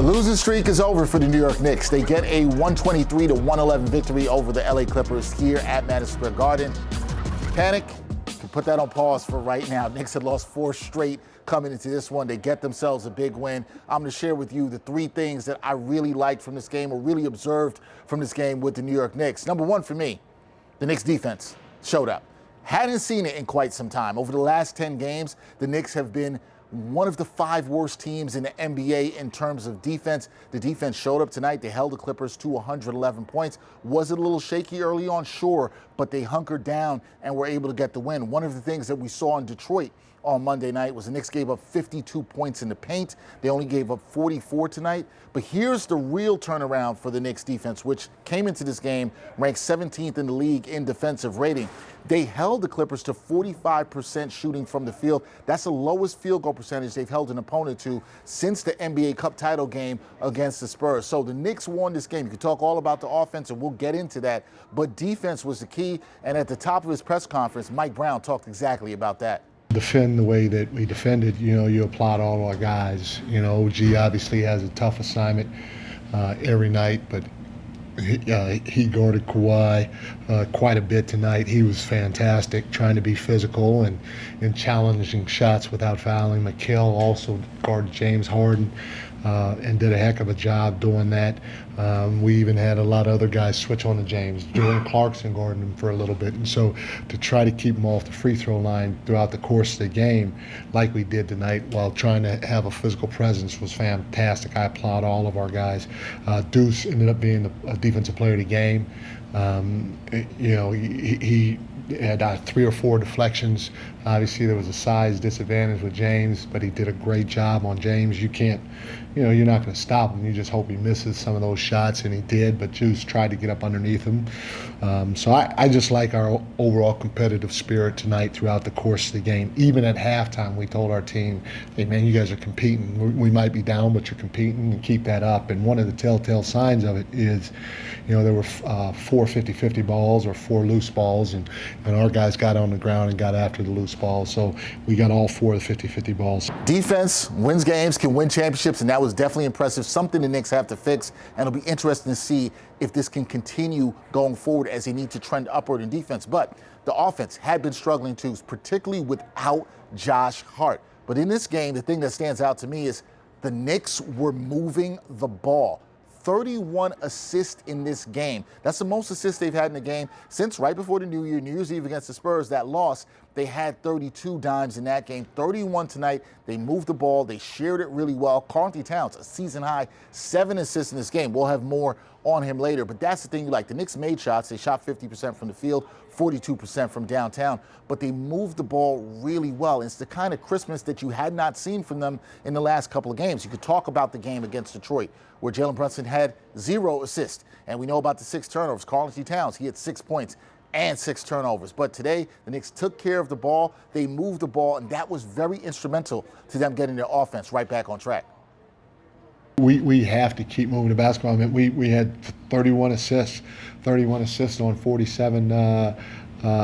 The losing streak is over for the New York Knicks. They get a 123-111 victory over the LA Clippers here at Madison Square Garden. Panic, you can put that on pause for right now. Knicks had lost 4 straight coming into this one. They get themselves a big win. I'm going to share with you the 3 things that I really liked from this game or really observed from this game with the New York Knicks. Number 1 for me, the Knicks defense showed up. Hadn't seen it in quite some time. Over the last 10 games, the Knicks have been one of the 5 worst teams in the NBA in terms of defense. The defense showed up tonight. They held the Clippers to 111 points. Was it a little shaky early on? Sure, but they hunkered down and were able to get the win. One of the things that we saw in Detroit on Monday night was the Knicks gave up 52 points in the paint. They only gave up 44 tonight. But here's the real turnaround for the Knicks defense, which came into this game ranked 17th in the league in defensive rating. They held the Clippers to 45% shooting from the field. That's the lowest field goal percentage they've held an opponent to since the NBA Cup title game against the Spurs. So the Knicks won this game. You can talk all about the offense, and we'll get into that. But defense was the key. And at the top of his press conference, Mike Brown talked exactly about that. Defend the way that we defended, you applaud all our guys. OG obviously has a tough assignment every night, but he guarded Kawhi quite a bit tonight. He was fantastic, trying to be physical and challenging shots without fouling. McHale also guarded James Harden and did a heck of a job doing that. We even had a lot of other guys switch on to James. Jordan Clarkson guarded him for a little bit. And so to try to keep him off the free throw line throughout the course of the game, like we did tonight, while trying to have a physical presence, was fantastic. I applaud all of our guys. Deuce ended up being a defensive player of the game. He had 3 or 4 deflections. Obviously, there was a size disadvantage with James, but he did a great job on James. You can't, you're not going to stop him. You just hope he misses some of those shots, and he did, but Juice tried to get up underneath him. So I just like our overall competitive spirit tonight throughout the course of the game. Even at halftime, we told our team, hey, man, you guys are competing. We might be down, but you're competing, and keep that up. And one of the telltale signs of it is, there were 4 50-50 balls or 4 loose balls, and our guys got on the ground and got after the loose balls. So we got all 4 of the 50-50 balls. Defense wins games, can win championships, and that was definitely impressive. Something the Knicks have to fix, and it'll be interesting to see if this can continue going forward as they need to trend upward in defense. But the offense had been struggling too, particularly without Josh Hart. But in this game, the thing that stands out to me is the Knicks were moving the ball. 31 assists in this game. That's the most assists they've had in the game since right before the New Year's Eve against the Spurs. That loss, they had 32 dimes in that game. 31 tonight. They moved the ball. They shared it really well. Karl-Anthony Towns, a season high, 7 assists in this game. We'll have more on him later, but that's the thing you like. The Knicks made shots. They shot 50% from the field, 42% from downtown, but they moved the ball really well. It's the kind of Christmas that you had not seen from them in the last couple of games. You could talk about the game against Detroit, where Jalen Brunson had 0 assists, and we know about the 6 turnovers. Karl-Anthony Towns, he had 6 points and 6 turnovers. But today, the Knicks took care of the ball, they moved the ball, and that was very instrumental to them getting their offense right back on track. We have to keep moving the basketball. I mean, we had 31 assists on 47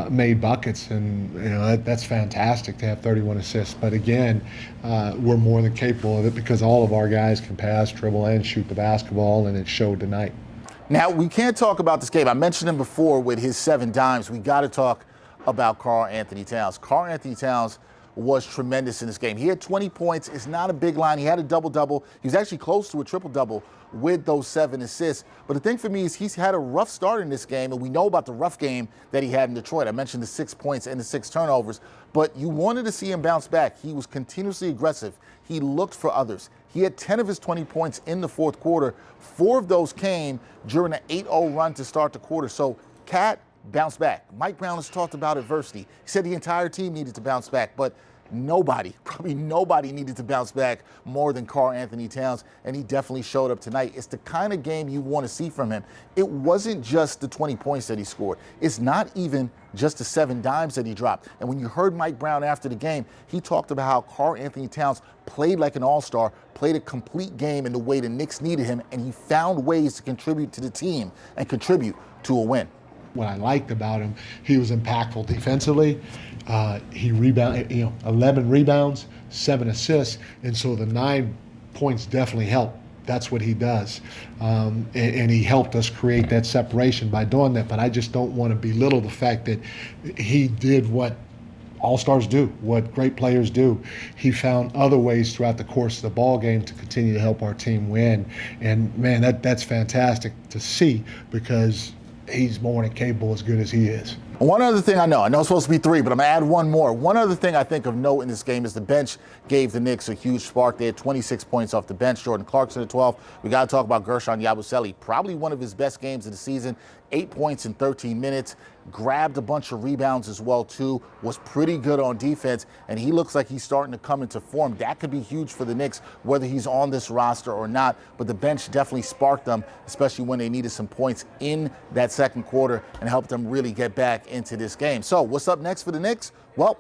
made buckets, and that's fantastic to have 31 assists. But again, we're more than capable of it because all of our guys can pass, dribble, and shoot the basketball, and it showed tonight. Now, we can't talk about this game. I mentioned him before with his 7 dimes. We got to talk about Karl-Anthony Towns. Karl-Anthony Towns was tremendous in this game. He had 20 points. It's not a big line. He had a double-double. He was actually close to a triple-double with those 7 assists. But the thing for me is he's had a rough start in this game, and we know about the rough game that he had in Detroit. I mentioned the 6 points and the 6 turnovers, but you wanted to see him bounce back. He was continuously aggressive. He looked for others. He had 10 of his 20 points in the fourth quarter. 4 of those came during an 8-0 run to start the quarter. So, Cat bounced back. Mike Brown has talked about adversity. He said the entire team needed to bounce back, but probably nobody needed to bounce back more than Karl-Anthony Towns, and he definitely showed up tonight. It's the kind of game you want to see from him. It wasn't just the 20 points that he scored. It's not even just the 7 dimes that he dropped. And when you heard Mike Brown after the game, he talked about how Karl-Anthony Towns played like an all-star, played a complete game in the way the Knicks needed him, and he found ways to contribute to the team and contribute to a win. What I liked about him, he was impactful defensively. He rebounded, 11 rebounds, 7 assists, and so the 9 points definitely helped. That's what he does. And he helped us create that separation by doing that. But I just don't want to belittle the fact that he did what all-stars do, what great players do. He found other ways throughout the course of the ball game to continue to help our team win. And man, that's fantastic to see, because he's more than capable, as good as he is. One other thing I know it's supposed to be three, but I'm going to add one more. One other thing I think of note in this game is the bench gave the Knicks a huge spark. They had 26 points off the bench. Jordan Clarkson at 12. We got to talk about Gershon Yabusele, probably one of his best games of the season. 8 points in 13 minutes. Grabbed a bunch of rebounds as well, too. Was pretty good on defense, and he looks like he's starting to come into form. That could be huge for the Knicks, whether he's on this roster or not. But the bench definitely sparked them, especially when they needed some points in that second quarter, and helped them really get back into this game. So what's up next for the Knicks? Well,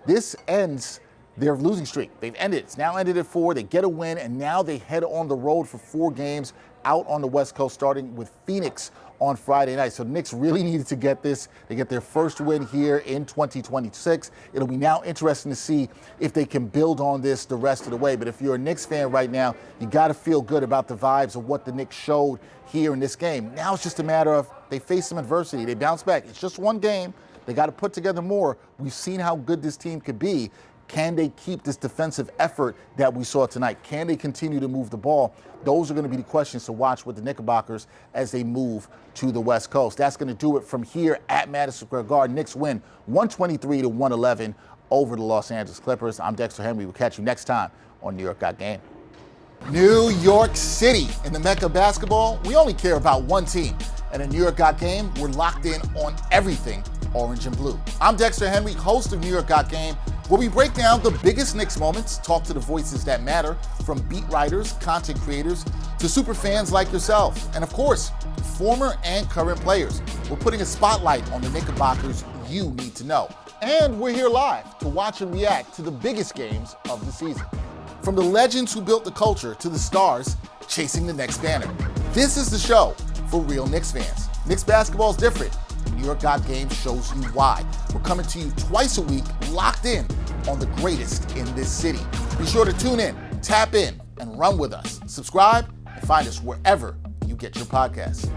this ends their losing streak. They've ended. It's now ended at 4. They get a win, and now they head on the road for 4 games out on the West Coast, starting with Phoenix on Friday night. So the Knicks really needed to get this. They get their first win here in 2026. It'll be now interesting to see if they can build on this the rest of the way. But if you're a Knicks fan right now, you got to feel good about the vibes of what the Knicks showed here in this game. Now it's just a matter of they face some adversity. They bounce back. It's just one game. They got to put together more. We've seen how good this team could be. Can they keep this defensive effort that we saw tonight? Can they continue to move the ball? Those are going to be the questions to watch with the Knickerbockers as they move to the West Coast. That's going to do it from here at Madison Square Garden. Knicks win 123-111 over the Los Angeles Clippers. I'm Dexter Henry. We'll catch you next time on New York Got Game. New York City in the Mecca of basketball. We only care about one team. And in New York Got Game, we're locked in on everything orange and blue. I'm Dexter Henry, host of New York Got Game, where we break down the biggest Knicks moments, talk to the voices that matter, from beat writers, content creators, to super fans like yourself, and of course, former and current players. We're putting a spotlight on the Knickerbockers you need to know. And we're here live to watch and react to the biggest games of the season. From the legends who built the culture to the stars chasing the next banner. This is the show for real Knicks fans. Knicks basketball is different. New York Got Game shows you why. We're coming to you twice a week, locked in on the greatest in this city. Be sure to tune in, tap in, and run with us. Subscribe and find us wherever you get your podcasts.